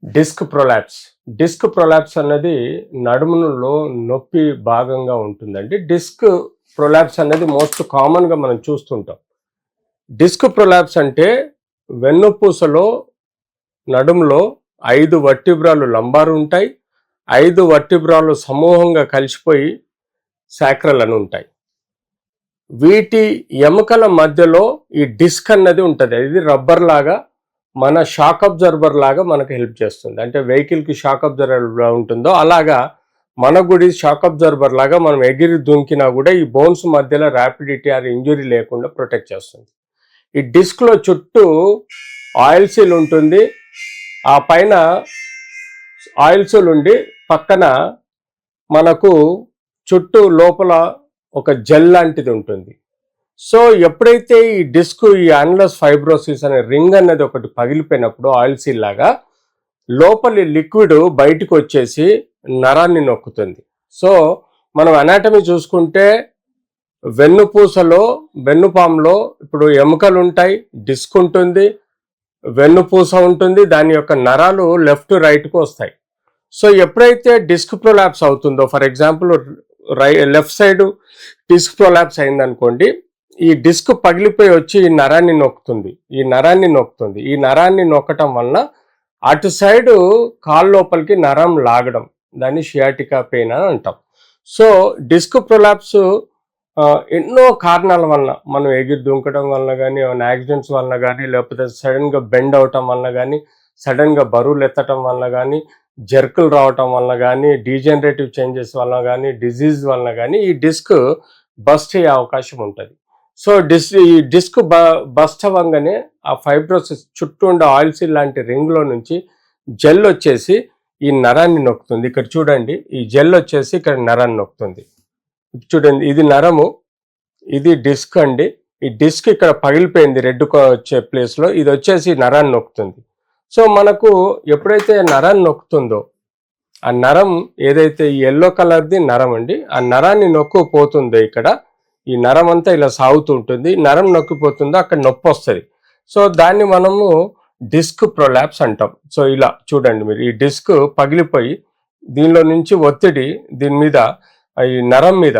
Disc prolapse. Disc prolapse అన్నది నడుములో నొప్పి భాగంగా ఉంటుందండి. డిస్క్ ప్రొలాప్స్ అనేది మోస్ట్ కామన్‌గా మనం చూస్తుంటాం. డిస్క్ ప్రొలాప్స్ అంటే వెన్నుపూసలో నడుములో 5 వర్టిబ్రాలు లంబార్ ఉంటాయి. 5 వర్టిబ్రాలు సమూహంగా కలిసిపోయి సాక్రల్ అని ఉంటాయి. వీటి ఎముకల మధ్యలో ఈ డిస్క్ అన్నది ఉంటుంది. ఇది రబ్బర్ లాగా మన షాక్ అబ్జర్వర్ లాగా మనకు హెల్ప్ చేస్తుంది. అంటే వెహికల్కి షాక్ అబ్జర్వర్ ఉంటుందో అలాగా మన గుడి షాక్ అబ్జర్వర్ లాగా మనం ఎగిరి దుంకినా కూడా ఈ బోన్స్ మధ్యలో ర్యాపిడిటీ ఆర్ ఇంజురీ లేకుండా ప్రొటెక్ట్ చేస్తుంది. ఈ డిస్క్లో చుట్టూ ఆయిల్ సీల్ ఉంటుంది. ఆ పైన ఆయిల్ సీల్ ఉండి పక్కన మనకు చుట్టూ లోపల ఒక జెల్ లాంటిది ఉంటుంది. సో ఎప్పుడైతే ఈ డిస్క్ ఈ యాన్యులస్ ఫైబ్రోసిస్ అనే రింగ్ అనేది ఒకటి పగిలిపోయినప్పుడు ఆయిల్ సీల్ లాగా లోపలి లిక్విడ్ బయటకు వచ్చేసి నరాన్ని నొక్కుతుంది. సో మనం అనాటమీ చూసుకుంటే వెన్నుపాములో ఇప్పుడు ఎముకలు ఉంటాయి, డిస్క్ ఉంటుంది, వెన్నుపూస ఉంటుంది, దాని యొక్క నరాలు లెఫ్ట్ రైట్కు వస్తాయి. సో ఎప్పుడైతే డిస్క్ ప్రొలాప్స్ అవుతుందో, for example left side disc prolapse అయిందనుకోండి, ఈ డిస్క్ పగిలిపోయి వచ్చి ఈ నరాన్ని నొక్కుతుంది. ఈ నరాన్ని నొక్కటం వలన అటు సైడు కాలు లోపలికి నరం లాగడం, దాన్ని షియాటికా పెయిన్ అని అంటాం. సో డిస్క్ ప్రొలాప్స్ ఎన్నో కారణాల వలన, మనం ఎగిరి దుంకడం వలన కానీ, ఏమైనా యాక్సిడెంట్స్ వలన కానీ, లేకపోతే సడన్గా బెండ్ అవటం వలన కానీ, సడన్గా బరువులు ఎత్తటం వలన కానీ, జర్కులు రావటం వలన కానీ, డీజనరేటివ్ చేంజెస్ వలన కానీ, డిజీజ్ వలన కానీ ఈ డిస్క్ బస్ట్ అయ్యే అవకాశం ఉంటుంది. సో ఈ డిస్క్ బస్ట్ అవ్వగానే ఆ ఫైబ్రోసిస్ చుట్టూ ఉండే ఆయిల్ సీల్ లాంటి రింగ్లో నుంచి జెల్ వచ్చేసి ఈ నరాన్ని నొక్కుతుంది. ఇక్కడ చూడండి, ఈ జెల్ వచ్చేసి ఇక్కడ నరాన్ని నొక్కుతుంది. చూడండి, ఇది నరము, ఇది డిస్క్ అండి. ఈ డిస్క్ ఇక్కడ పగిలిపోయింది రెడ్ వచ్చే ప్లేస్లో, ఇది వచ్చేసి నరాన్ని నొక్కుతుంది. సో మనకు ఎప్పుడైతే నరాన్ని నొక్కుతుందో, ఆ నరం ఏదైతే ఎల్లో కలర్ది నరం అండి, ఆ నరాన్ని నొక్కుపోతుందో ఇక్కడ ఈ నరం అంతా ఇలా సాగుతూ ఉంటుంది. నరం నొక్కిపోతుందో అక్కడ నొప్పి వస్తుంది. సో దాన్ని మనము డిస్క్ ప్రొలాప్స్ అంటాం. సో ఇలా చూడండి మీరు, ఈ డిస్క్ పగిలిపోయి దీనిలో నుంచి ఒత్తిడి దీని మీద, ఈ నరం మీద,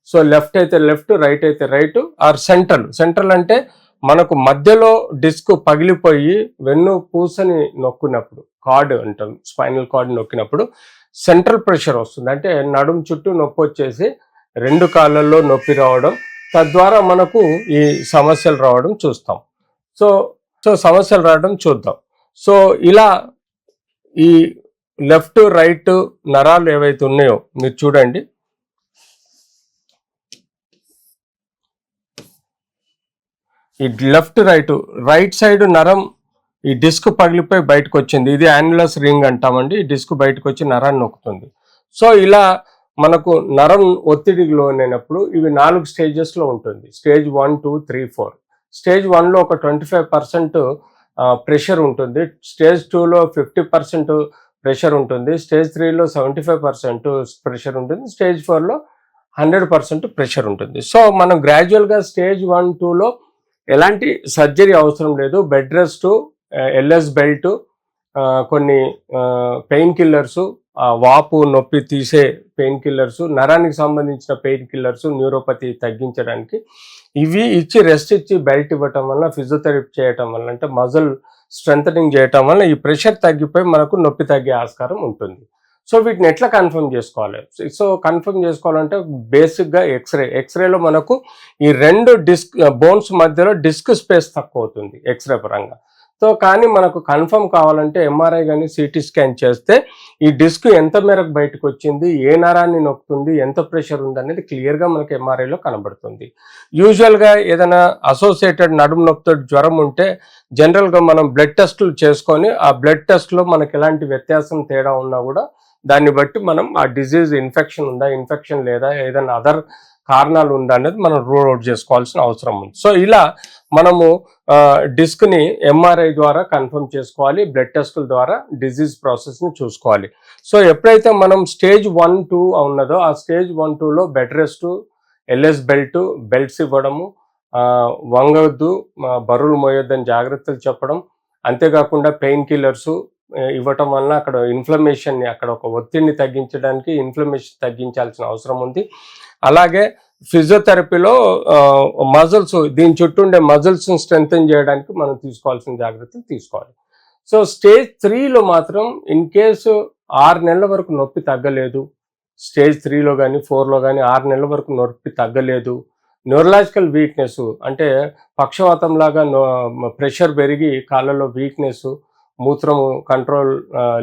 సో లెఫ్ట్ అయితే లెఫ్ట్, రైట్ అయితే రైట్, ఆర్ సెంట్రల్ అంటే మనకు మధ్యలో డిస్క్ పగిలిపోయి వెన్ను పూసని నొక్కినప్పుడు, కార్డ్ అంటాం, స్పైనల్ కార్డ్ నొక్కినప్పుడు సెంట్రల్ ప్రెషర్ వస్తుంది. అంటే నడుము చుట్టూ నొప్పి వచ్చేసి 2 కాళ్ళల్లో నొప్పి రావడం, తద్వారా మనకు ఈ సమస్యలు రావడం చూస్తాం. సో సమస్యలు రావడం చూద్దాం. సో ఇలా ఈ లెఫ్ట్ రైట్ నరాలు ఏవైతే ఉన్నాయో మీరు చూడండి, ఈ లెఫ్ట్ రైట్ సైడ్ నరం ఈ డిస్క్ పగిలిపోయి బయటకు వచ్చింది. ఇది యాన్యులస్ రింగ్ అంటామండి. ఈ డిస్క్ బయటకు వచ్చి నరాన్ని నొక్కుతుంది. సో ఇలా మనకు నరం ఒత్తిడికి లోనైనప్పుడు ఇవి 4 స్టేజెస్లో ఉంటుంది. స్టేజ్ 1, 2, 3, 4. స్టేజ్ 1లో ఒక 25% ప్రెషర్ ఉంటుంది. స్టేజ్ 2లో 50% ప్రెషర్ ఉంటుంది. స్టేజ్ 3లో 75% ప్రెషర్ ఉంటుంది. స్టేజ్ 4లో 100% ప్రెషర్ ఉంటుంది. సో మనం గ్రాడ్యువల్గా స్టేజ్ 1, 2లో ఎలాంటి సర్జరీ అవసరం లేదు. బెడ్ రెస్ట్, ఎల్ఎస్ బెల్ట్, కొన్ని పెయిన్ కిల్లర్స్, వాపు నొప్పి తీసే పెయిన్ కిల్లర్స్, నరానికి సంబంధించిన పెయిన్ కిల్లర్స్, న్యూరోపతి తగ్గించడానికి ఇవి ఇచ్చి, రెస్ట్ ఇచ్చి, బెల్ట్ ఇవ్వటం వల్ల, ఫిజియోథెరపీ చేయటం వల్ల, అంటే మజిల్ స్ట్రెంథనింగ్ చేయటం వల్ల ఈ ప్రెషర్ తగ్గిపోయి మనకు నొప్పి తగ్గే ఆస్కారం ఉంటుంది. సో వీటిని ఎట్లా కన్ఫర్మ్ చేసుకోవాలి? సో కన్ఫర్మ్ చేసుకోవాలంటే బేసిక్గా ఎక్స్రేలో మనకు ఈ 2 డిస్క్ బోన్స్ మధ్యలో డిస్క్ స్పేస్ తక్కువ అవుతుంది ఎక్స్రే పరంగా. సో కానీ మనకు కన్ఫర్మ్ కావాలంటే ఎంఆర్ఐ కానీ సిటీ స్కాన్ చేస్తే ఈ డిస్క్ ఎంత మేరకు బయటకు వచ్చింది, ఏ నరాన్ని నొక్కుతుంది, ఎంత ప్రెషర్ ఉంది అనేది క్లియర్గా మనకు ఎంఆర్ఐలో కనబడుతుంది. యూజువల్గా ఏదైనా అసోసియేటెడ్ నడుము నొప్పితో జ్వరం ఉంటే జనరల్గా మనం బ్లడ్ టెస్టులు చేసుకొని, ఆ బ్లడ్ టెస్ట్లో మనకు ఎలాంటి వ్యత్యాసం తేడా ఉన్నా కూడా దాన్ని బట్టి మనం ఆ డిజీజ్ ఇన్ఫెక్షన్ లేదా ఏదైనా అదర్ కారణాలు ఉందా అనేది మనం రూల్ అవుట్ చేసుకోవాల్సిన అవసరం ఉంది. సో ఇలా మనము డిస్క్ని ఎంఆర్ఐ ద్వారా కన్ఫర్మ్ చేసుకోవాలి, బ్లడ్ టెస్టుల ద్వారా డిజీజ్ ప్రాసెస్ని చూసుకోవాలి. సో ఎప్పుడైతే మనం స్టేజ్ 1, 2 ఉన్నదో ఆ స్టేజ్ 1, 2లో బెడ్ రెస్ట్, ఎల్ఎస్ బెల్ట్స్ ఇవ్వడము, వంగవద్దు, బరువులు మోయొద్దని జాగ్రత్తలు చెప్పడం, అంతేకాకుండా పెయిన్ కిల్లర్స్, ఇవ్వటం వలన అక్కడ ఇన్ఫ్లమేషన్ని, అక్కడ ఒక ఒత్తిడిని తగ్గించడానికి ఇన్ఫ్లమేషన్ తగ్గించాల్సిన అవసరం ఉంది. అలాగే ఫిజియోథెరపీలో మజిల్స్, దీని చుట్టూ ఉండే మజిల్స్ని స్ట్రెంగ్తెన్ చేయడానికి మనం తీసుకోవాల్సిన జాగ్రత్తలు తీసుకోవాలి. సో స్టేజ్ 3లో మాత్రం ఇన్ కేసు 6 నెలల వరకు నొప్పి తగ్గలేదు, స్టేజ్ 3లో కానీ 4లో కానీ 6 నెలల వరకు నొప్పి తగ్గలేదు, న్యూరలాజికల్ వీక్నెస్ అంటే పక్షవాతం లాగా ప్రెషర్ పెరిగి కాళ్ళలో వీక్నెస్, మూత్రము కంట్రోల్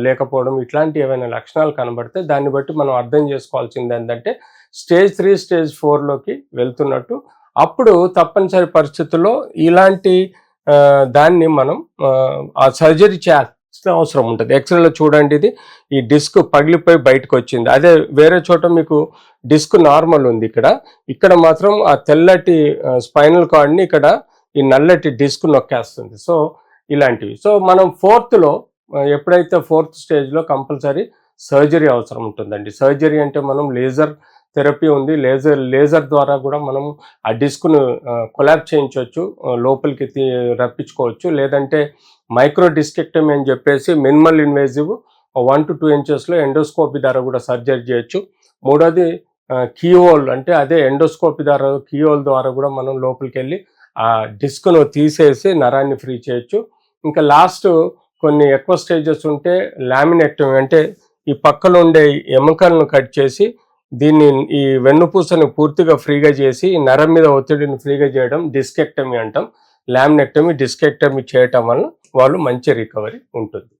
లేకపోవడం, ఇట్లాంటి ఏవైనా లక్షణాలు కనబడితే దాన్ని బట్టి మనం అర్థం చేసుకోవాల్సింది ఏంటంటే స్టేజ్ 3 స్టేజ్ 4లోకి వెళ్తున్నట్టు. అప్పుడు తప్పనిసరి పరిస్థితుల్లో ఇలాంటి దాన్ని మనం ఆ సర్జరీ చేయాల్సిన అవసరం ఉంటుంది. ఎక్స్రేలో చూడండి, ఇది ఈ డిస్క్ పగిలిపోయి బయటకు వచ్చింది. అదే వేరే చోట మీకు డిస్క్ నార్మల్ ఉంది, ఇక్కడ మాత్రం ఆ తెల్లటి స్పైనల్ కార్డ్ని ఇక్కడ ఈ నల్లటి డిస్క్ నొక్కేస్తుంది. సో ఇలాంటివి. సో మనం 4th ఎప్పుడైతే 4th స్టేజ్లో కంపల్సరీ సర్జరీ అవసరం ఉంటుందండి. సర్జరీ అంటే మనం లేజర్ థెరపీ ఉంది, లేజర్ ద్వారా కూడా మనం ఆ డిస్క్ను కొలాబ్ చేయించవచ్చు, లోపలికి రప్పించుకోవచ్చు. లేదంటే మైక్రో డిస్కెక్టమీ అని చెప్పేసి మినిమల్ ఇన్వేజివ్ 1 to 2 ఇంచెస్లో ఎండోస్కోపీ ద్వారా కూడా సర్జరీ చేయొచ్చు. మూడోది కీహోల్, అంటే అదే ఎండోస్కోపీ ద్వారా కీహోల్ ద్వారా కూడా మనం లోపలికి వెళ్ళి ఆ డిస్క్ను తీసేసి నరాన్ని ఫ్రీ చేయొచ్చు. ఇంకా లాస్ట్ కొన్ని ఎక్కువ స్టేజెస్ ఉంటే లామినెక్టమీ, అంటే ఈ పక్కన ఉండే ఎముకలను కట్ చేసి దీన్ని ఈ వెన్నుపూసను పూర్తిగా ఫ్రీగా చేసి నరం మీద ఒత్తిడిని ఫ్రీగా చేయడం డిస్కెక్టమీ అంటాం. లామినెక్టమీ, డిస్కెక్టమీ చేయటం వల్ల వాళ్ళు మంచి రికవరీ ఉంటుంది.